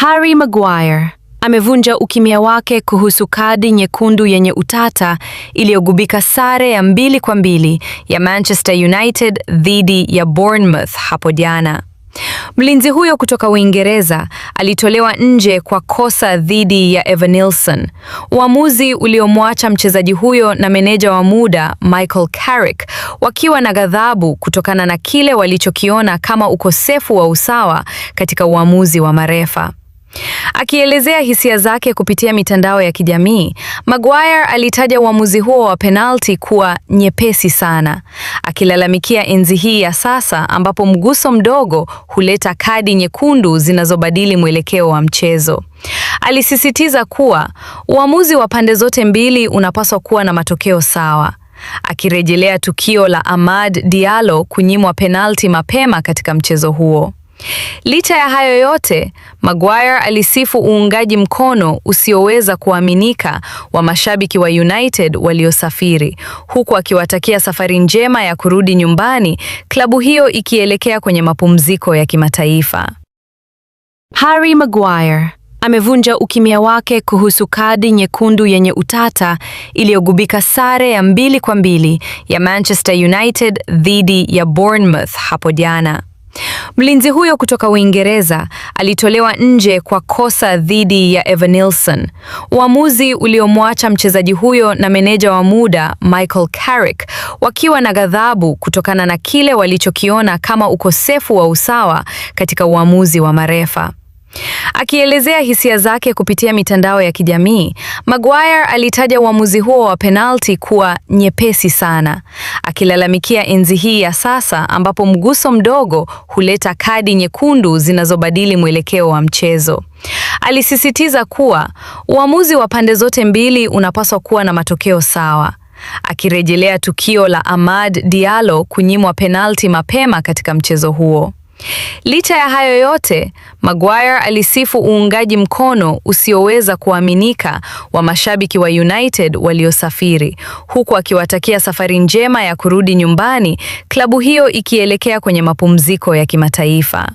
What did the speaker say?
Harry Maguire amevunja ukimya wake kuhusu kadi nyekundu yenye utata iliyogubika sare ya 2-2 ya Manchester United dhidi ya Bournemouth hapo jana. Mlinzi huyo kutoka Uingereza alitolewa nje kwa kosa dhidi ya Evanilson, uamuzi uliomwacha mchezaji huyo na meneja wa muda Michael Carrick wakiwa na ghadhabu kutokana na kile walichokiona kama ukosefu wa usawa katika uamuzi wa marefa. Akielezea hisia zake kupitia mitandao ya kijamii, Maguire alitaja uamuzi huo wa penalti kuwa nyepesi sana, akilalamikia enzi hii ya sasa ambapo mguso mdogo huleta kadi nyekundu zinazobadili mwelekeo wa mchezo. Alisisitiza kuwa uamuzi wa pande zote mbili unapaswa kuwa na matokeo sawa, akirejelea tukio la Amad Diallo kunyimwa penalti mapema katika mchezo huo. Licha ya hayo yote, Maguire alisifu uungaji mkono usioweza kuaminika wa mashabiki wa United waliosafiri, huku akiwatakia safari njema ya kurudi nyumbani, klabu hiyo ikielekea kwenye mapumziko ya kimataifa. Harry Maguire amevunja ukimya wake kuhusu kadi nyekundu yenye utata iliyogubika sare ya 2-2 ya Manchester United dhidi ya Bournemouth hapo jana. Mlinzi huyo kutoka Uingereza alitolewa nje kwa kosa dhidi ya Evanilson, uamuzi uliomwacha mchezaji huyo na meneja wa muda Michael Carrick wakiwa na ghadhabu kutokana na kile walichokiona kama ukosefu wa usawa katika uamuzi wa marefa. Akielezea hisia zake kupitia mitandao ya kijamii, Maguire alitaja uamuzi huo wa penalti kuwa nyepesi sana, akilalamikia enzi hii ya sasa ambapo mguso mdogo huleta kadi nyekundu zinazobadili mwelekeo wa mchezo. Alisisitiza kuwa uamuzi wa pande zote mbili unapaswa kuwa na matokeo sawa, akirejelea tukio la Amad Diallo kunyimwa penalti mapema katika mchezo huo. Licha ya hayo yote, Maguire alisifu uungaji mkono usioweza kuaminika wa mashabiki wa United waliosafiri, huku akiwatakia safari njema ya kurudi nyumbani, klabu hiyo ikielekea kwenye mapumziko ya kimataifa.